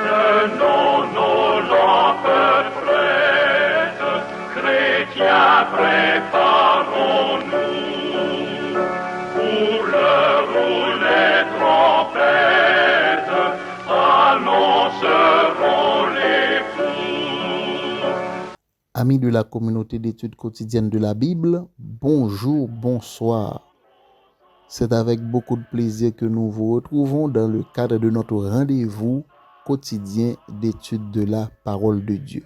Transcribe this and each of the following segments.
Prenons nos lampes prêtes, chrétiens, préparons-nous. Pour l'heure où les trompettes annonceront l'époux. Amis de la communauté d'études quotidiennes de la Bible, bonjour, bonsoir. C'est avec beaucoup de plaisir que nous vous retrouvons dans le cadre de notre rendez-vous quotidien d'études de la parole de Dieu.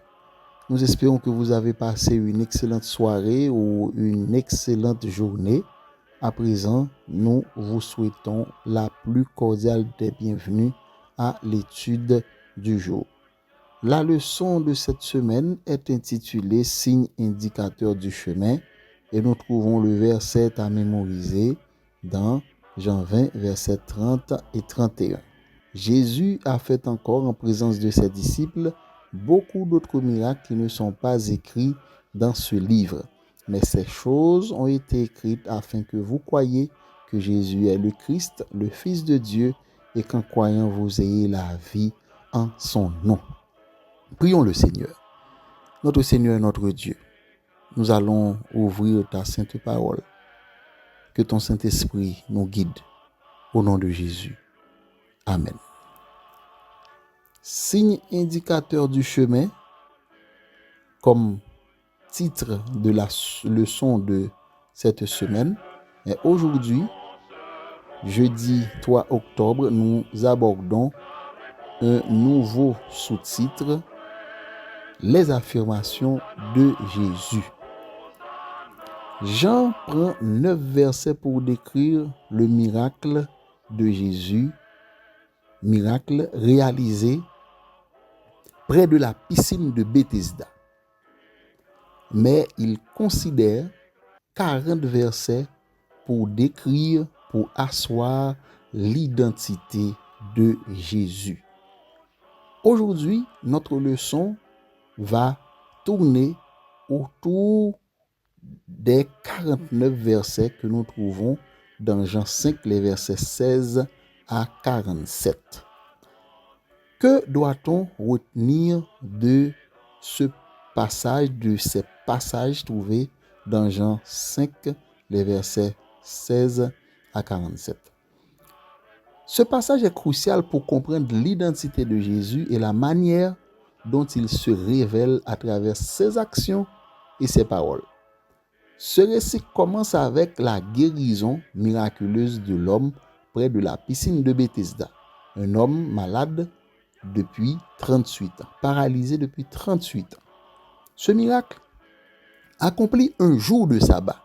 Nous espérons que vous avez passé une excellente soirée ou une excellente journée. À présent, nous vous souhaitons la plus cordiale des bienvenues à l'étude du jour. La leçon de cette semaine est intitulée Signe indicateur du chemin et nous trouvons le verset à mémoriser dans Jean 20, versets 30 et 31. Jésus a fait encore en présence de ses disciples beaucoup d'autres miracles qui ne sont pas écrits dans ce livre. Mais ces choses ont été écrites afin que vous croyiez que Jésus est le Christ, le Fils de Dieu, et qu'en croyant vous ayez la vie en son nom. Prions le Seigneur. Notre Seigneur et notre Dieu, nous allons ouvrir ta sainte parole. Que ton Saint-Esprit nous guide. Au nom de Jésus. Amen. Signe indicateur du chemin, comme titre de la leçon de cette semaine. Et aujourd'hui, jeudi 3 octobre, nous abordons un nouveau sous-titre, les affirmations de Jésus. Jean prend 9 versets pour décrire le miracle de Jésus, miracle réalisé près de la piscine de Bethesda. Mais il considère 40 versets pour décrire, pour asseoir l'identité de Jésus. Aujourd'hui, notre leçon va tourner autour des 49 versets que nous trouvons dans Jean 5, les versets 16 à 47. Que doit-on retenir de ce passage, de ces passages trouvés dans Jean 5, les versets 16 à 47? Ce passage est crucial pour comprendre l'identité de Jésus et la manière dont il se révèle à travers ses actions et ses paroles. Ce récit commence avec la guérison miraculeuse de l'homme près de la piscine de Bethesda. Un homme malade depuis 38 ans, paralysé depuis 38 ans. Ce miracle, accompli un jour de sabbat,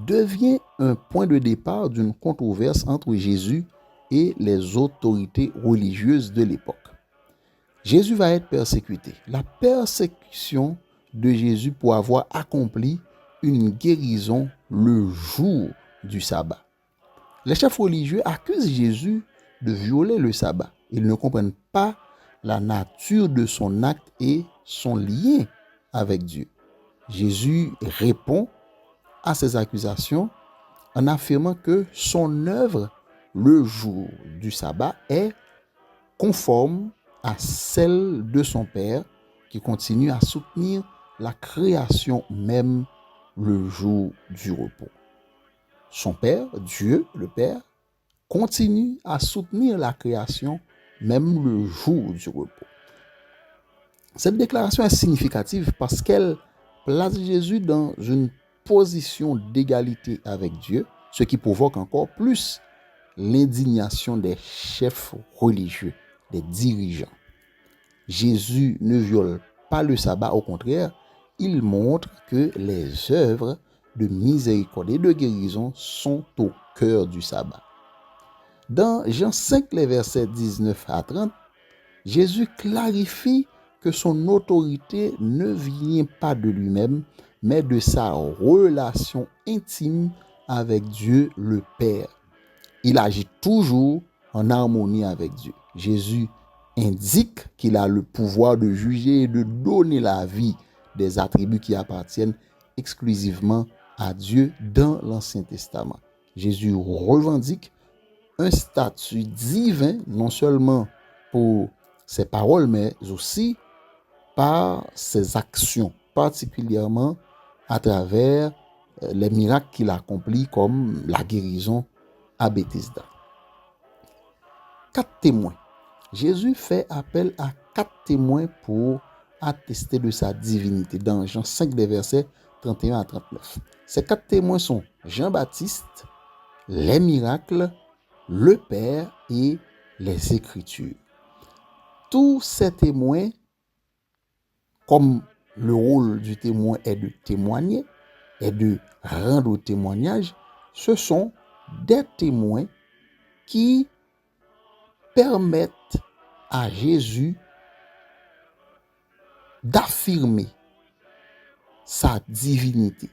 devient un point de départ d'une controverse entre Jésus et les autorités religieuses de l'époque. Jésus va être persécuté. La persécution de Jésus pour avoir accompli une guérison le jour du sabbat. Les chefs religieux accusent Jésus de violer le sabbat. Ils ne comprennent pas la nature de son acte et son lien avec Dieu. Jésus répond à ces accusations en affirmant que son œuvre le jour du sabbat est conforme à celle de son Père qui continue à soutenir la création même le jour du repos. Son Père, Dieu, le Père, continue à soutenir la création même le jour du repos. Cette déclaration est significative parce qu'elle place Jésus dans une position d'égalité avec Dieu, ce qui provoque encore plus l'indignation des chefs religieux, des dirigeants. Jésus ne viole pas le sabbat, au contraire, il montre que les œuvres de miséricorde et de guérison sont au cœur du sabbat. Dans Jean 5, les versets 19 à 30, Jésus clarifie que son autorité ne vient pas de lui-même, mais de sa relation intime avec Dieu le Père. Il agit toujours en harmonie avec Dieu. Jésus indique qu'il a le pouvoir de juger et de donner la vie, des attributs qui appartiennent exclusivement à Dieu dans l'Ancien Testament. Jésus revendique un statut divin, non seulement pour ses paroles, mais aussi par ses actions, particulièrement à travers les miracles qu'il accomplit comme la guérison à Bethesda. 4 témoins. Jésus fait appel à 4 témoins pour attester de sa divinité dans Jean 5 des versets 31 à 39. Ces 4 témoins sont Jean-Baptiste, les miracles, le Père et les Écritures. Tous ces témoins, comme le rôle du témoin est de témoigner et de rendre témoignage, ce sont des témoins qui permettent à Jésus d'affirmer sa divinité.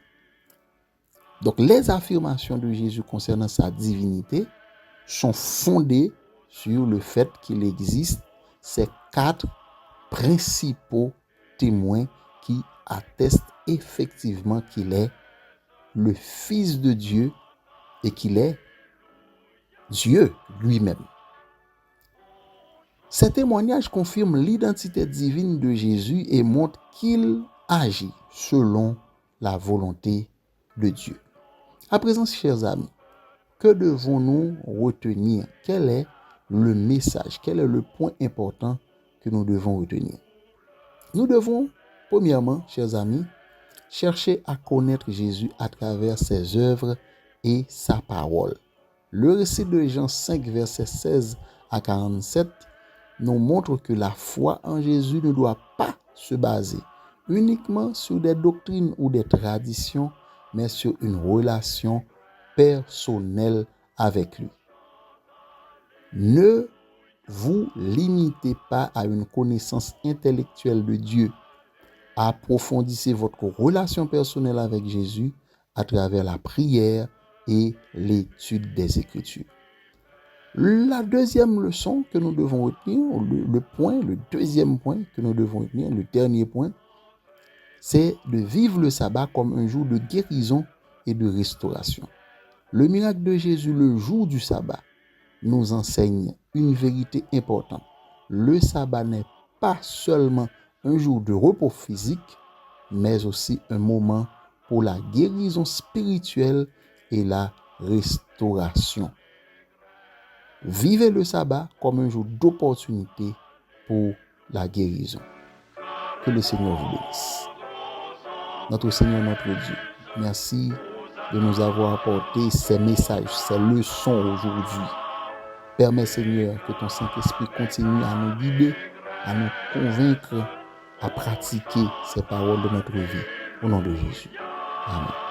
Donc les affirmations de Jésus concernant sa divinité sont fondées sur le fait qu'il existe ces 4 principaux témoins qui attestent effectivement qu'il est le Fils de Dieu et qu'il est Dieu lui-même. Ces témoignages confirment l'identité divine de Jésus et montrent qu'il agit selon la volonté de Dieu. À présent, chers amis, que devons-nous retenir? Quel est le message? Quel est le point important que nous devons retenir? Nous devons, premièrement, chers amis, chercher à connaître Jésus à travers ses œuvres et sa parole. Le récit de Jean 5, versets 16 à 47 nous montre que la foi en Jésus ne doit pas se baser uniquement sur des doctrines ou des traditions, mais sur une relation personnelle avec lui. Ne vous limitez pas à une connaissance intellectuelle de Dieu. Approfondissez votre relation personnelle avec Jésus à travers la prière et l'étude des Écritures. La deuxième leçon que nous devons retenir, le deuxième point que nous devons retenir, le dernier point, c'est de vivre le sabbat comme un jour de guérison et de restauration. Le miracle de Jésus, le jour du sabbat, nous enseigne une vérité importante. Le sabbat n'est pas seulement un jour de repos physique, mais aussi un moment pour la guérison spirituelle et la restauration. Vivez le sabbat comme un jour d'opportunité pour la guérison. Que le Seigneur vous bénisse. Notre Seigneur, notre Dieu, merci de nous avoir apporté ces messages, ces leçons aujourd'hui. Permets, Seigneur, que ton Saint-Esprit continue à nous guider, à nous convaincre, à pratiquer ces paroles de notre vie. Au nom de Jésus. Amen.